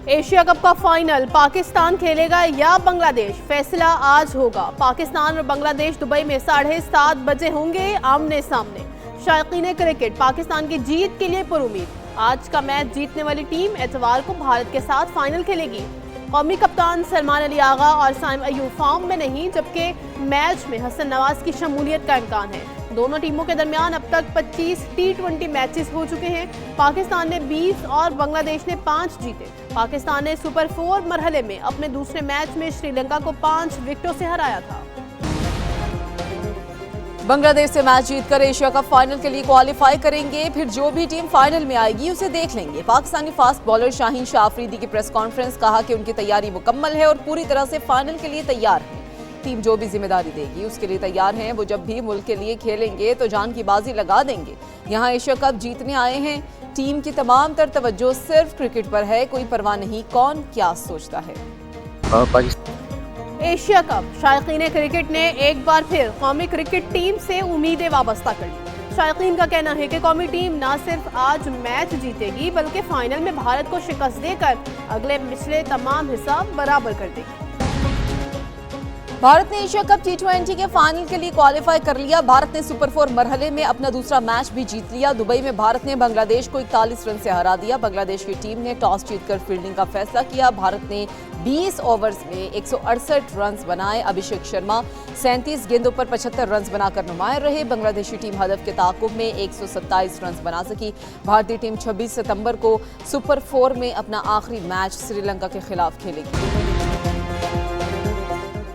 Asia cup کا final Pakistan کھیلے گا یا بنگلہ دیش؟ فیصلہ آج ہوگا۔ پاکستان اور بنگلہ دیش دبئی میں 7:30 بجے ہوں گے آمنے سامنے۔ شائقین کرکٹ پاکستان کی جیت کے لیے پر امید۔ آج کا میچ جیتنے والی ٹیم اتوار کو بھارت کے ساتھ فائنل کھیلے گی۔ قومی کپتان سلمان علی آغا اور سائم ایوب فارم میں نہیں، جبکہ میچ میں حسن نواز کی شمولیت کا امکان ہے۔ دونوں ٹیموں کے درمیان اب تک 25 T20 میچز ہو چکے ہیں۔ پاکستان نے 20 اور بنگلہ دیش نے 5 جیتے۔ پاکستان نے سپر 4 مرحلے میں اپنے دوسرے میچ میں سری لنکا کو 5 وکٹوں سے ہرایا تھا۔ بنگلہ دیش سے میچ جیت کر ایشیا کپ فائنل کے لیے کوالیفائی کریں گے، پھر جو بھی ٹیم فائنل میں آئے گی اسے دیکھ لیں گے۔ پاکستانی فاسٹ بالر شاہین شاہ آفریدی کی پریس کانفرنس، کہا کہ ان کی تیاری مکمل ہے اور پوری طرح سے فائنل کے لیے تیار ہے۔ ٹیم جو بھی ذمہ داری دے گی اس کے لیے تیار ہیں۔ وہ جب بھی ملک کے لیے کھیلیں گے تو جان کی بازی لگا دیں گے۔ یہاں ایشیا کپ جیتنے آئے ہیں۔ ٹیم کی تمام تر توجہ صرف کرکٹ پر ہے، کوئی پرواہ نہیں کون کیا سوچتا ہے۔ ایشیا کپ شائقین کرکٹ نے ایک بار پھر قومی کرکٹ ٹیم سے امیدیں وابستہ کر لی۔ شائقین کا کہنا ہے کہ قومی ٹیم نہ صرف آج میچ جیتے گی بلکہ فائنل میں بھارت کو شکست دے کر اگلے پچھلے تمام حساب برابر کر دے گی۔ بھارت نے ایشیا کپ T20 کے فائنل کے لیے کوالیفائی کر لیا۔ بھارت نے سپر 4 مرحلے میں اپنا دوسرا میچ بھی جیت لیا۔ دبئی میں بھارت نے بنگلہ دیش کو 41 رن سے ہرا دیا۔ بنگلہ دیش کی ٹیم نے ٹاس جیت کر فیلڈنگ کا فیصلہ کیا۔ بھارت نے 20 اوورز میں 168 رنز بنائے۔ ابھیشیک شرما 37 گیندوں پر 75 رنز بنا کر نمایاں رہے۔ بنگلہ دیشی ٹیم ہدف کے تعاقب میں 127 رنز بنا سکی۔ بھارتی ٹیم 26 ستمبر کو سپر 4 میں اپنا آخری میچ سری لنکا کے خلاف کھیلے گی۔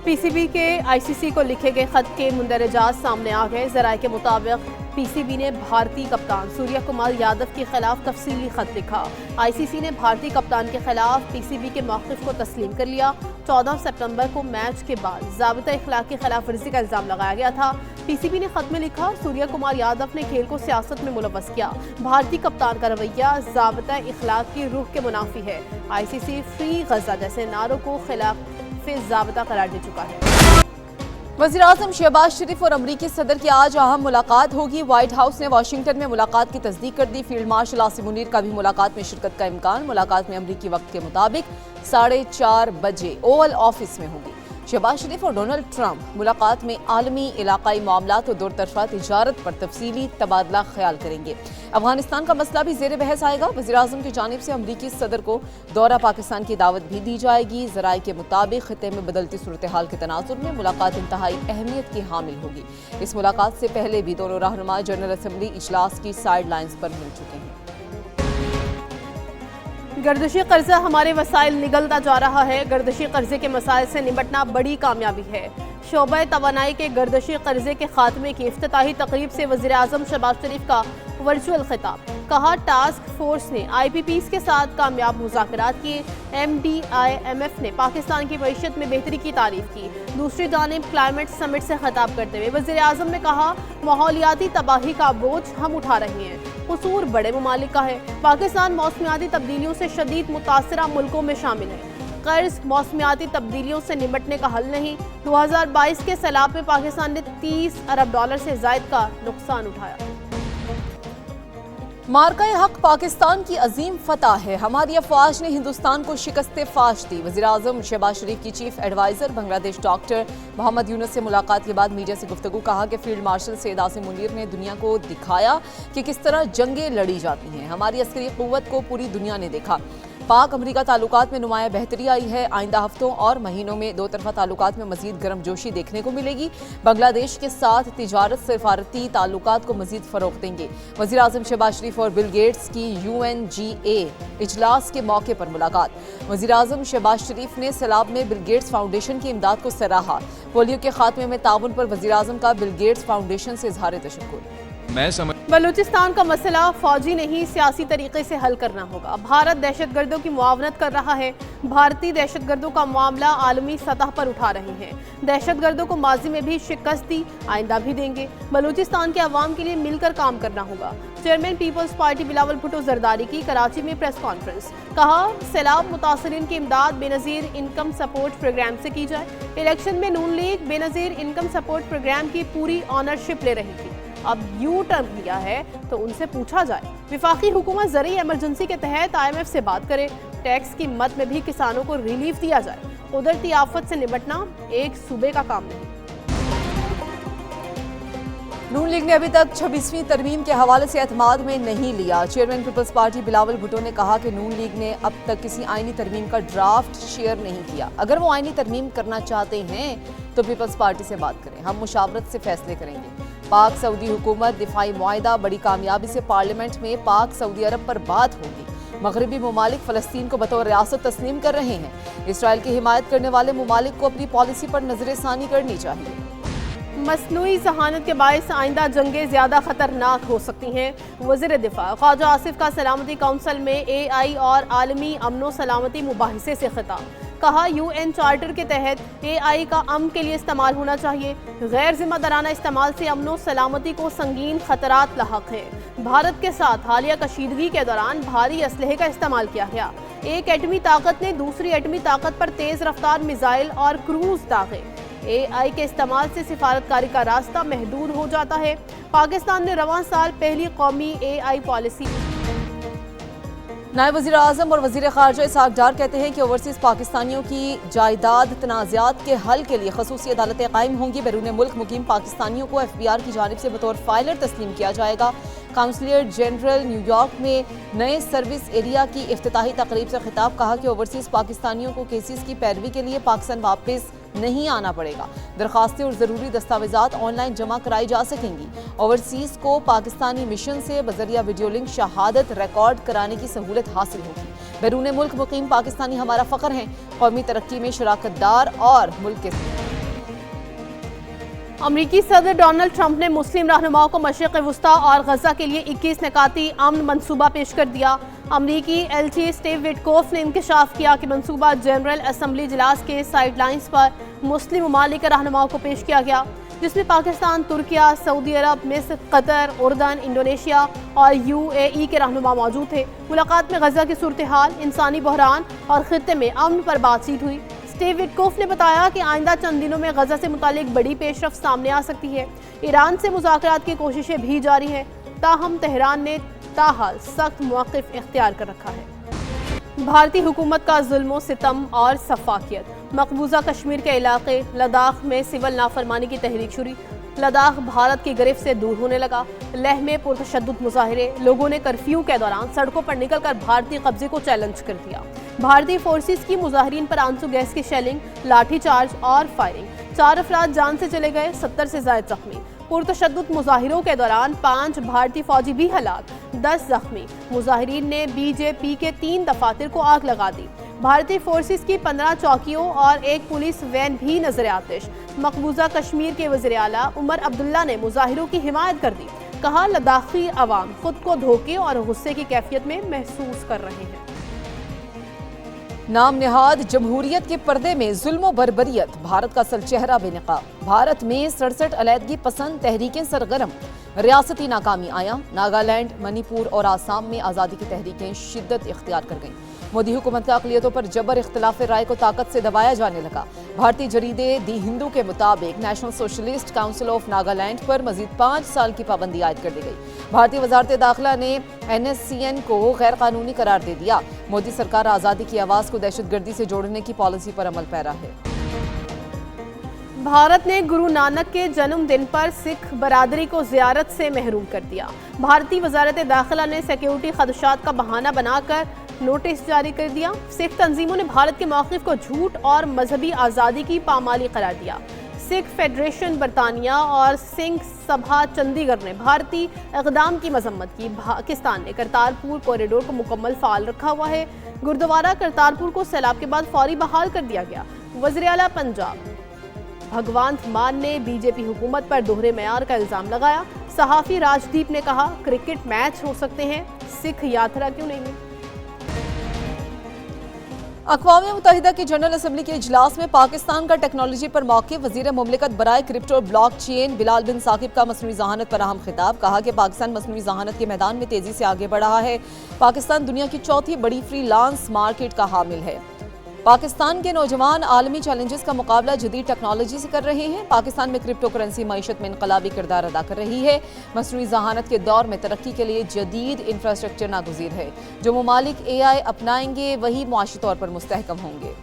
پی سی بی کے آئی سی سی کو لکھے گئے خط کے مندرجات سامنے آ گئے۔ ذرائع کے مطابق پی سی بی نے بھارتی کپتان سوریہ کمار یادو کے خلاف تفصیلی خط لکھا۔ آئی سی سی نے بھارتی کپتان کے خلاف پی سی بی کے موقف کو تسلیم کر لیا۔ 14 ستمبر کو میچ کے بعد ضابطہ اخلاق کی خلاف ورزی کا الزام لگایا گیا تھا۔ پی سی بی نے خط میں لکھا، سوریہ کمار یادو نے کھیل کو سیاست میں ملوث کیا۔ بھارتی کپتان کا رویہ ضابطہ اخلاق کی روح کے منافی ہے۔ آئی سی سی فری غزہ جیسے نعروں کو خلاف ضابطہ قرار دے چکا ہے۔ وزیراعظم شہباز شریف اور امریکی صدر کی آج اہم ملاقات ہوگی۔ وائٹ ہاؤس نے واشنگٹن میں ملاقات کی تصدیق کر دی۔ فیلڈ مارشل عاصم منیر کا بھی ملاقات میں شرکت کا امکان۔ ملاقات میں امریکی وقت کے مطابق 4:30 بجے اوول آفس میں ہوگی۔ شہباز شریف اور ڈونلڈ ٹرمپ ملاقات میں عالمی علاقائی معاملات اور دور طرفہ تجارت پر تفصیلی تبادلہ خیال کریں گے۔ افغانستان کا مسئلہ بھی زیر بحث آئے گا۔ وزیراعظم کی جانب سے امریکی صدر کو دورہ پاکستان کی دعوت بھی دی جائے گی۔ ذرائع کے مطابق خطے میں بدلتی صورتحال کے تناظر میں ملاقات انتہائی اہمیت کی حامل ہوگی۔ اس ملاقات سے پہلے بھی دونوں رہنما جنرل اسمبلی اجلاس کی سائیڈ لائنز پر مل چکے ہیں۔ گردشی قرضہ ہمارے وسائل نگلتا جا رہا ہے۔ گردشی قرضے کے مسائل سے نمٹنا بڑی کامیابی ہے۔ شعبہ توانائی کے گردشی قرضے کے خاتمے کی افتتاحی تقریب سے وزیراعظم شہباز شریف کا ورچوئل خطاب۔ کہا، ٹاسک فورس نے آئی پی پیز کے ساتھ کامیاب مذاکرات کیے۔ M D I M F نے پاکستان کی معیشت میں بہتری کی تعریف کی۔ دوسری جانب کلائمیٹ سمٹ سے خطاب کرتے ہوئے وزیراعظم نے کہا، ماحولیاتی تباہی کا بوجھ ہم اٹھا رہے ہیں، قصور بڑے ممالک کا ہے۔ پاکستان موسمیاتی تبدیلیوں سے شدید متاثرہ ملکوں میں شامل ہے۔ قرض موسمیاتی تبدیلیوں سے نمٹنے کا حل نہیں۔ 2022 کے سیلاب میں پاکستان نے $30 ارب سے زائد کا نقصان اٹھایا۔ مارکہ حق پاکستان کی عظیم فتح ہے۔ ہماری افواج نے ہندوستان کو شکست فاش دی۔ وزیراعظم شہباز شریف کی چیف ایڈوائزر بنگلہ دیش ڈاکٹر محمد یونس سے ملاقات کے بعد میڈیا سے گفتگو، کہا کہ فیلڈ مارشل سید عاصم منیر نے دنیا کو دکھایا کہ کس طرح جنگیں لڑی جاتی ہیں۔ ہماری عسکری قوت کو پوری دنیا نے دیکھا۔ پاک امریکہ تعلقات میں نمایاں بہتری آئی ہے۔ آئندہ ہفتوں اور مہینوں میں دو طرفہ تعلقات میں مزید گرم جوشی دیکھنے کو ملے گی۔ بنگلہ دیش کے ساتھ تجارت سفارتی تعلقات کو مزید فروغ دیں گے۔ وزیراعظم شہباز شریف اور بل گیٹس کی UNGA اجلاس کے موقع پر ملاقات۔ وزیراعظم شہباز شریف نے سیلاب میں بل گیٹس فاؤنڈیشن کی امداد کو سراہا۔ پولیو کے خاتمے میں تعاون پر وزیراعظم کا بل گیٹس فاؤنڈیشن سے اظہار تشکر۔ بلوچستان کا مسئلہ فوجی نہیں سیاسی طریقے سے حل کرنا ہوگا۔ بھارت دہشت گردوں کی معاونت کر رہا ہے۔ بھارتی دہشت گردوں کا معاملہ عالمی سطح پر اٹھا رہے ہیں۔ دہشت گردوں کو ماضی میں بھی شکست دی، آئندہ بھی دیں گے۔ بلوچستان کے عوام کے لیے مل کر کام کرنا ہوگا۔ Chairman Peoples Party Bilawal Bhutto Zardari کی کراچی میں پریس کانفرنس، کہا، سیلاب متاثرین کی امداد بے نظیر انکم سپورٹ پروگرام سے کی جائے۔ الیکشن میں نون لیگ بے نظیر انکم سپورٹ پروگرام کی پوری آنرشپ لے رہی تھی۔ अब यू टर्न लिया है तो उनसे पूछा जाए। वफाकी हुकूमत ज़रूरी एमरजेंसी के तहत IMF से बात करे, टैक्स की मद में भी किसानों को रिलीफ दिया जाए। कुदरती आफत से निपटना एक सूबे का काम नहीं। नून लीग ने अभी तक 26वीं तरमीम के हवाले से एतमाद में नहीं लिया। Chairman Peoples Party Bilawal Bhutto ने कहा कि नून लीग ने अब तक किसी आईनी तरमीम का ड्राफ्ट शेयर नहीं किया। अगर वो आईनी तरमीम करना चाहते हैं तो पीपल्स पार्टी से बात करें, हम मुशावरत से फैसले करेंगे। पाक सऊदी हुकूमत दिफाई मुआहिदा बड़ी कामयाबी से पार्लियामेंट में पाक सऊदी अरब पर बात होगी। मगरबी मुमालिक फ़लस्तीन को बतौर रियासत तस्लीम कर रहे हैं। इसराइल की हिमायत करने वाले मुमालिक को अपनी पॉलिसी पर नजरसानी करनी चाहिए। मसनूई जहानत के बायस आइंदा जंगें ज़्यादा ख़तरनाक हो सकती हैं। वज़ीर दिफा ख्वाजा आसिफ का सलामती काउंसिल में AI और आलमी अमनो सलामती मुबाहिसे से खिताब। कहा UN चार्टर के तहत AI का अमन के लिए इस्तेमाल होना चाहिए। गैर जिम्मेदाराना इस्तेमाल से अमनो सलामती को संगीन खतरात लाहक हैं। भारत के साथ हालिया कशीदगी के दौरान भारी असलहे का इस्तेमाल किया गया। एक एटमी ताकत ने दूसरी एटमी ताकत पर तेज़ रफ्तार मिसाइल और क्रूज दागे। AI के इस्तेमाल से सिफारतकारी का रास्ता महदूद हो जाता है। पाकिस्तान ने रवां साल पहली कौमी AI पॉलिसी। नायब वज़ीर आज़म और वज़ीर ख़ारजा इसहाक़ डार कहते हैं कि ओवरसीज़ पाकिस्तानियों की जायदाद तनाज़ात के हल के लिए ख़ुसूसी अदालतें कायम होंगी। बैरून मुल्क मुकीम पाकिस्तानियों को FBR की जानिब से बतौर फाइलर तस्लीम किया जाएगा। काउंसलर जनरल न्यूयॉर्क में नए सर्विस एरिया की इफ्तिताही तकरीब से खिताब। कहा कि ओवरसीज़ पाकिस्तानियों को केसेस की पैरवी के लिए पाकिस्तान वापस नहीं आना पड़ेगा। दरखास्तें और ज़रूरी दस्तावेज़ात ऑनलाइन जमा कराई जा सकेंगी। ओवरसीज़ को पाकिस्तानी मिशन से बज़रिया वीडियो लिंक शहादत रिकॉर्ड कराने की सहूलत हासिल होगी। बैरून मुल्क मुकीम पाकिस्तानी हमारा फ़ख्र हैं, कौमी तरक्की में शराकत दार और मुल्क के। अमरीकी सदर डोनाल्ड ट्रंप ने मुस्लिम रहनुमाओं को मशरिक़ वुस्ता और गजा के लिए 21 निकाती अमन मंसूबा पेश कर दिया। अमरीकी LT स्टीव विटकोफ ने इंकशाफ किया कि मंसूबा जनरल असम्बली इजलास के साइडलाइंस पर मुस्लिम ममालिक के रहनुमाओं को पेश किया गया, जिसमें पाकिस्तान, तुर्किया, सऊदी अरब, मिस्र, कतर, उर्दन, इंडोनेशिया और UAE के रहनुमा मौजूद थे। मुलाकात में गजा की सूरत हाल, इंसानी बहरान और खित्ते में अमन पर बातचीत हुई। स्टीव विटकोफ ने बताया कि आइंदा चंद दिनों में गजा से मुतालिक बड़ी पेशरफ्त सामने आ सकती है। ईरान से मुज़ाकरात की कोशिशें भी जारी हैं, ताहम तेहरान ने ताहाल सख्त मौक़िफ़ इख्तियार कर रखा है। भारतीय हुकूमत का जुल्म सितम और सफाकियत। मकबूजा कश्मीर के इलाके लद्दाख में सिविल नाफरमानी की तहरीक शुरू। लद्दाख भारत की गिरफ्त से दूर होने लगा। लेह में पुरतशद्दुद मुजाहिरे। लोगों ने कर्फ्यू के दौरान सड़कों पर निकलकर भारतीय कब्जे को चैलेंज कर दिया। भारतीय फोर्सेस की मुजाहिरीन पर आंसू गैस की शेलिंग, लाठीचार्ज और फायरिंग। 4 अफराद जान से चले गए, 70 से ज़ायद जख्मी। पुरतशद्दुद मुजाहिरों के दौरान 5 भारतीय फौजी भी हलाक, 10 जख्मी। मुजाहिरीन ने BJP के 3 दफातर को आग लगा दी। भारतीय फोर्सेस की 15 चौकियों और 1 पुलिस वैन भी नजर आतिश। मकबूजा कश्मीर के वज़ीर आला उमर अब्दुल्ला ने मुजाहिरों की हिमायत कर दी। कहा, लद्दाखी अवाम खुद को धोखे और गुस्से की कैफियत में महसूस कर रहे हैं। नाम निहाद जमहूरियत के पर्दे में जुल्म बर्बरियत, भारत का असल चेहरा बेनकाब। भारत में 67 अलहदगी पसंद तहरीकें सरगर्म। रियासती नाकामी आया। नागालैंड, मणिपुर और आसाम में आज़ादी की तहरीकें शिद्दत इख्तियार कर गईं। मोदी हुकूमत का अक़लियतों पर जबर इख्तिलाफ राय को ताकत से दबाया जाने लगा। भारतीय जरीदे दी हिंदू के मुताबिक national socialist council of Nagaland पर मजीद 5 साल की पाबंदी आयद कर दी गई। भारतीय वजारत दाखिला ने NSCN को गैर कानूनी करार दे दिया। मोदी सरकार आज़ादी की आवाज़ को दहशतगर्दी से जोड़ने की पॉलिसी पर अमल पैरा है। भारत ने गुरु नानक के जन्मदिन पर सिख बरादरी को ज़ियारत से महरूम कर दिया। भारतीय वजारत दाखिला ने सिक्योरिटी खदशात का बहाना बनाकर नोटिस जारी कर दिया। सिख तंजीमों ने भारत के मौक़िफ़ को झूठ और मजहबी आज़ादी की पामाली करार दिया। सिख फेडरेशन बरतानिया और सिंह सभा चंडीगढ़ ने भारतीय इक़दाम की मजम्मत की। पाकिस्तान ने करतारपुर कॉरिडोर को मुकम्मल फ़ाल रखा हुआ है। गुरुद्वारा करतारपुर को सैलाब के बाद फौरी बहाल कर दिया गया। वज़ीर आला पंजाब भगवंत मान ने BJP हुकूमत पर दोहरे मेयार का इल्ज़ाम लगाया। सहाफ़ी राजदीप ने कहा, क्रिकेट मैच हो सकते हैं, सिख यात्रा क्यों नहीं। अक़वाम मुत्तहिदा की जनरल असम्बली के इजलास में पाकिस्तान का टेक्नोलॉजी पर मौक़िफ़। वज़ीर मुमलिकत बराए क्रिप्टो ब्लॉक चेन बिलाल बिन साकिब का मसनूई ज़हानत पर अहम खिताब। कहा कि पाकिस्तान मसनूई ज़हानत के मैदान में तेज़ी से आगे बढ़ रहा है। पाकिस्तान दुनिया की 4थी बड़ी फ्रीलांस मार्केट का हामिल है। पाकिस्तान के नौजवान आलमी चैलेंजेस का मुकाबला जदीद टेक्नोलॉजी से कर रहे हैं। पाकिस्तान में क्रिप्टो करेंसी मईशत में इनकलाबी किरदार अदा कर रही है। मसनूई ज़हानत के दौर में तरक्की के लिए जदीद इंफ्रास्ट्रक्चर नागुज़ीर है। जो ममालिक AI अपनाएंगे वही मुआशी तौर पर मुस्तहकम होंगे।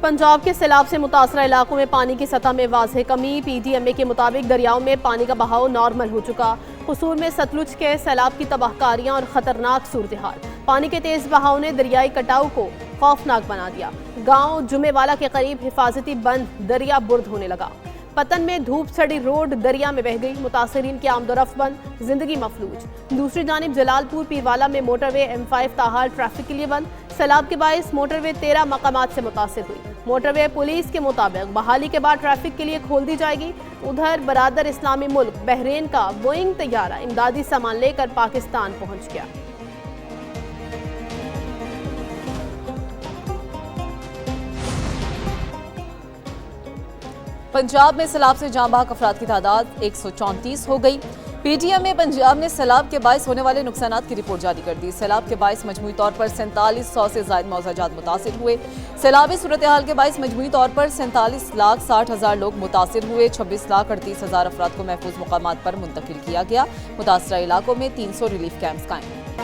पंजाब के सैलाब से मुतासरा इलाकों में पानी की सतह में वाज़ेह कमी। PDMA के मुताबिक दरियाओं में पानी का बहाव नॉर्मल हो चुका। कसूर में सतलुज के सैलाब की तबाहकारियां और ख़तरनाक सूरत हाल। पानी के तेज़ बहाव ने दरियाई कटाव को खौफनाक बना दिया। गांव जुमेवाला के करीब हिफाजती बंद दरिया बुर्द होने लगा। पतन में धूप सड़ी रोड दरिया में बह गई। मुतासरीन की आमदोरफ्त बंद, जिंदगी मफलूज। दूसरी जानिब जलालपुर पीरवाला में मोटरवे M5 ताहाल ट्रैफिक के लिए बंद। सैलाब के बायस मोटरवे 13 मकामात से मुतासिर हुई। मोटरवे पुलिस के मुताबिक बहाली के बाद ट्रैफिक के लिए खोल दी जाएगी। उधर बरादर इस्लामी मुल्क बहरीन का बोइंग तैयारा इमदादी सामान लेकर पाकिस्तान पहुंच गया। पंजाब में सैलाब से जाँ बहक अफराद की तादाद 134 हो गई। PTM पंजाब ने सैलाब के बायस होने वाले नुकसानात की रिपोर्ट जारी कर दी। सैलाब के बायस मजमूई तौर पर 4700 से ज़ायद मौज़ाजात मुतासिर हुए। सैलाबी सूरत हाल के बायस मजमूई तौर पर 47,60,000 लोग मुतासिर हुए। 26,38,000 अफराद को महफूज मुकामात पर मुंतकिल किया गया। मुतासरा इलाकों में 300 रिलीफ कैंप्स कायम।